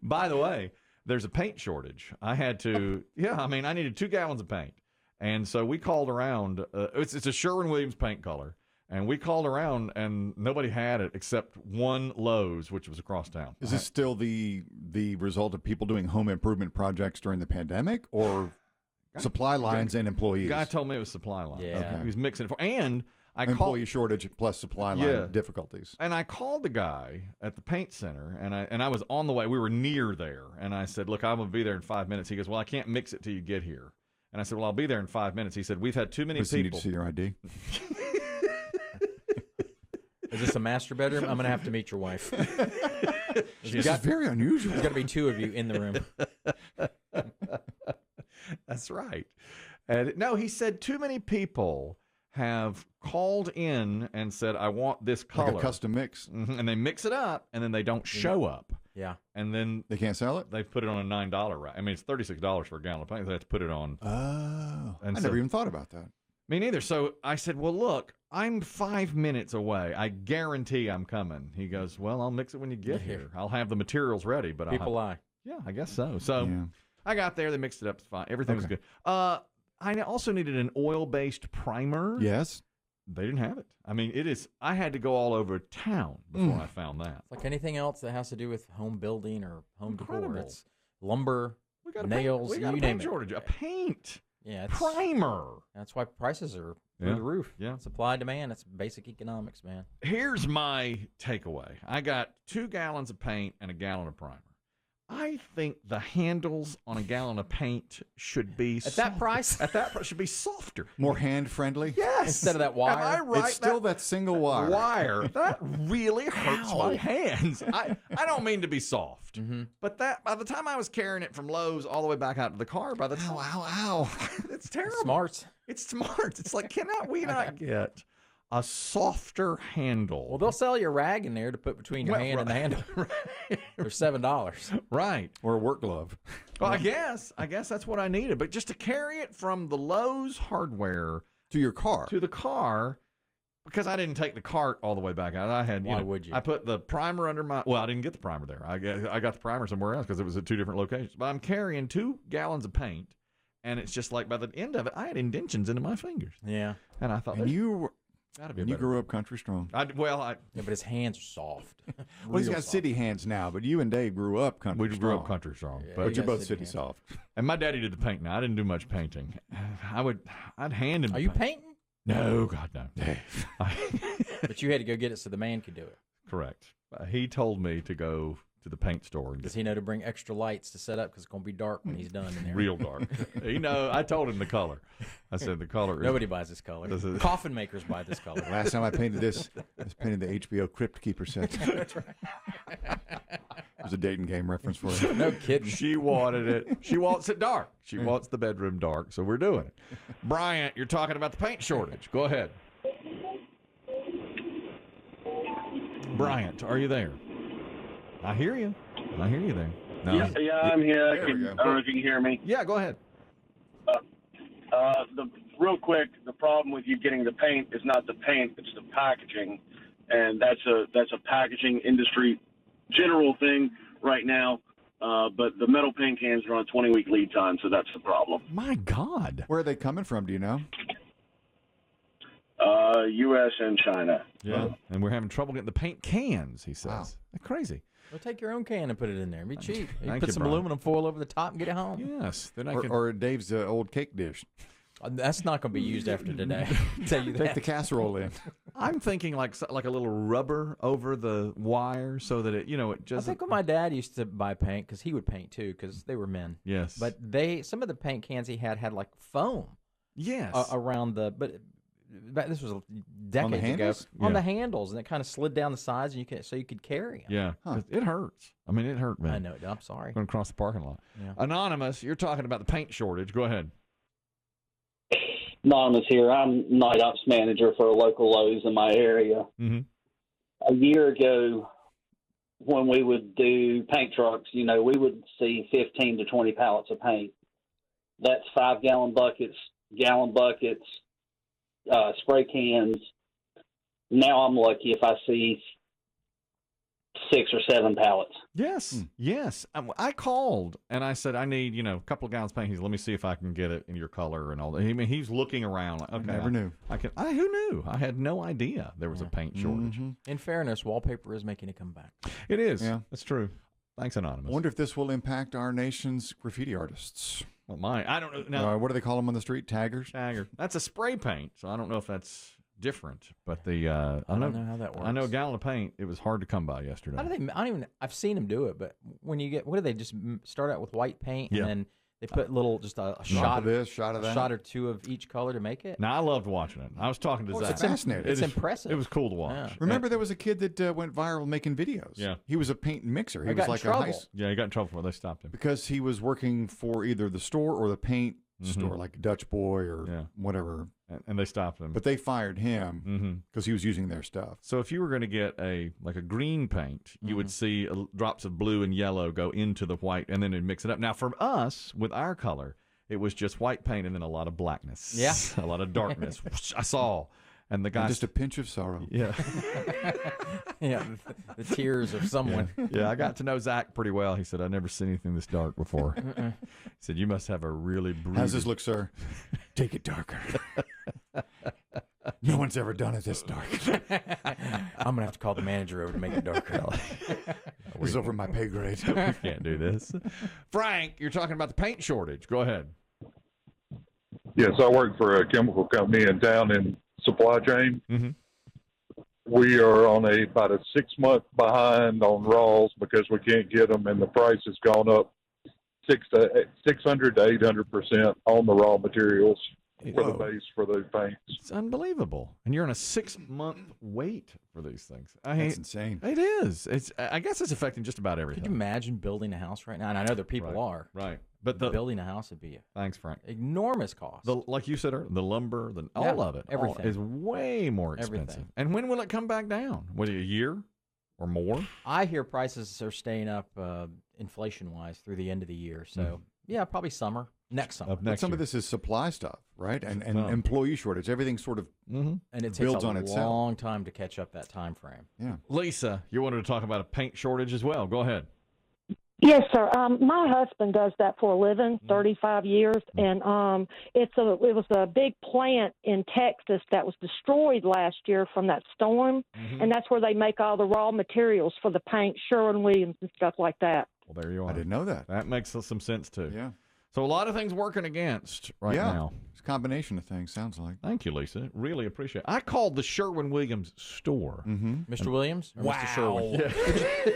By the way, there's a paint shortage. I needed 2 gallons of paint. And so we called around. It's a Sherwin-Williams paint color. And we called around, and nobody had it except one Lowe's, which was across town. Is this still the result of people doing home improvement projects during the pandemic, or supply lines and employees? The guy told me it was supply lines. Yeah. Okay. He was mixing it for, and employee shortage plus supply line difficulties. And I called the guy at the paint center, and I was on the way. We were near there, and I said, "Look, I'm gonna be there in 5 minutes." He goes, "Well, I can't mix it till you get here." And I said, "Well, I'll be there in 5 minutes." He said, "We've had too many people." You need to see your ID. Is this a master bedroom? I'm going to have to meet your wife. This is very unusual. There's got to be 2 of you in the room. That's right. And no, he said too many people have called in and said, "I want this color." Like a custom mix. Mm-hmm. And they mix it up, and then they don't show up. Yeah. And then they can't sell it? They've put it on a $9 rack. I mean, it's $36 for a gallon of paint. They have to put it on. Oh. I never even thought about that. Me neither. So I said, "Well, look, I'm 5 minutes away. I guarantee I'm coming." He goes, "Well, I'll mix it when you get here. I'll have the materials ready." But people lie. Yeah, I guess so. So I got there. They mixed it up. It's fine. Everything was good. I also needed an oil-based primer. Yes. They didn't have it. I mean, I had to go all over town before I found that. It's like anything else that has to do with home building or home decor. It's lumber, nails, you name it. Shortage. A paint. Yeah, primer. That's why prices are through the roof. Yeah. Supply and demand. That's basic economics, man. Here's my takeaway. I got 2 gallons of paint and a gallon of primer. I think the handles on a gallon of paint should be that price. At that price, should be softer, more hand friendly. Yes, instead of that wire. Am I right? It's still that single wire. That really hurts my hands. I don't mean to be soft, but that by the time I was carrying it from Lowe's all the way back out to the car, by the time ow, it's terrible. Smart. It's smart. It's like, cannot we not get a softer handle? Well, they'll sell you a rag in there to put between your hand and the handle. For $7. Right. Or a work glove. Well, I guess that's what I needed. But just to carry it from the Lowe's hardware to your car. To the car, because I didn't take the cart all the way back out. I had, Why would you? I put the primer under I didn't get the primer there. I got the primer somewhere else because it was at 2 different locations. But I'm carrying 2 gallons of paint, and it's just like by the end of it, I had indentions into my fingers. Yeah. And I thought, you grew up country strong. Yeah, but his hands are soft. Well, he's got city hands now, but you and Dave grew up country strong. We grew up country strong. Yeah, but you're both city soft. And my daddy did the painting. I didn't do much painting. I'd hand him. Are you painting? No, God, no. But you had to go get it so the man could do it. Correct. He told me to go to the paint store. Does he know to bring extra lights to set up because it's going to be dark when he's done in there? Real dark. I told him the color. I said the color. Nobody buys this color. Coffin makers buy this color. Last time I painted this, I was painting the HBO Crypt Keeper set. That's right. There's a dating game reference for it. No kidding. She wanted it. She wants it dark. She wants the bedroom dark, so we're doing it. Bryant, you're talking about the paint shortage. Go ahead. Bryant, are you there? I hear you. I hear you there. No. Yeah, I'm here. I don't know if you can hear me. Yeah, go ahead. Real quick, the problem with you getting the paint is not the paint; it's the packaging, and that's a packaging industry general thing right now. But the metal paint cans are on a 20-week lead time, so that's the problem. My God, where are they coming from? Do you know? U.S. and China. Yeah, and we're having trouble getting the paint cans. He says, Wow. Crazy. Well, take your own can and put it in there. It'd be cheap. Thank Put you, some Brian. aluminum foil over the top and get it home. Yes. Then or Dave's old cake dish. That's not going to be used after today. I'll tell you that. Take the casserole in. I'm thinking like a little rubber over the wire so that it just. I think when my dad used to buy paint, because he would paint too, because they were men. Yes. But some of the paint cans he had like foam. Yes. Around this was decades ago. On the handles, and it kind of slid down the sides, and you could carry them. Yeah. Huh. It hurts. I mean, it hurt, man. I know. I'm sorry. Going across the parking lot. Yeah. Anonymous, you're talking about the paint shortage. Go ahead. Anonymous here. I'm night ops manager for a local Lowe's in my area. Mm-hmm. A year ago, when we would do paint trucks, we would see 15 to 20 pallets of paint. That's 5-gallon buckets, gallon buckets, spray cans. Now I'm lucky if I see 6 or 7 pallets. Yes, yes. I called and I said, I need, a couple of gallons of paint. He said, let me see if I can get it in your color and all that. I mean, he's looking around like, okay. I never knew. Who knew? I had no idea there was a paint shortage. In fairness, wallpaper is making a comeback. It is. Yeah. That's true. Thanks, Anonymous. I wonder if this will impact our nation's graffiti artists. Well, I don't know. No. What do they call them on the street? Taggers? Tagger. That's a spray paint, so I don't know if that's different. But I don't know how that works. I know a gallon of paint, it was hard to come by yesterday. How do they? I don't even. I've seen them do it, but when you get, what do they just start out with white paint and then they put just a shot of this, shot of that, a shot or two of each color to make it? Now I loved watching it. I was talking to Zach. It's fascinating. It's impressive. It was cool to watch. Yeah. Remember, there was a kid that went viral making videos. Yeah, he was a paint mixer. He was got like in trouble. Yeah, he got in trouble for it. They stopped him because he was working for either the store or the paint store, like Dutch Boy or whatever. And they stopped him. But they fired him because he was using their stuff. So if you were going to get a green paint, you would see drops of blue and yellow go into the white, and then it'd mix it up. Now, for us, with our color, it was just white paint and then a lot of blackness. Yeah. A lot of darkness. I saw. And the guy. And just a pinch of sorrow. Yeah. Yeah, the tears of someone. Yeah, I got to know Zach pretty well. He said, I've never seen anything this dark before. He said, you must have a really brooding. How's this look, sir? Take it darker. No one's ever done it this dark. I'm going to have to call the manager over to make it darker. This is over my pay grade. We can't do this. Frank, you're talking about the paint shortage. Go ahead. Yes, I work for a chemical company in town in supply chain. We are on about a 6-month behind on raws because we can't get them, and the price has gone up 600 to 800% on the raw materials for the base for those paints. It's unbelievable. And you're on a 6-month wait for these things. That's insane. It is. I guess it's affecting just about everything. Could you imagine building a house right now? And I know there people are. Right. But building a house would be thanks, Frank. Enormous cost. Like you said earlier, the lumber, all of it, everything is way more expensive. Everything. And when will it come back down? What, a year or more? I hear prices are staying up inflation-wise through the end of the year. So, yeah, probably summer. Next summer. But some of this is supply stuff, right? And employee shortage. Everything sort of and it builds takes on a itself. long time to catch up that time frame. Yeah. Lisa, you wanted to talk about a paint shortage as well. Go ahead. Yes, sir. My husband does that for a living, 35 years, and it was a big plant in Texas that was destroyed last year from that storm, and that's where they make all the raw materials for the paint, Sherwin-Williams and stuff like that. Well, there you are. I didn't know that. That makes some sense, too. Yeah. So a lot of things working against now. It's a combination of things, sounds like. Thank you, Lisa. Really appreciate it. I called the Sherwin-Williams store. Mr. Williams or Wow. Mr. Sherwin?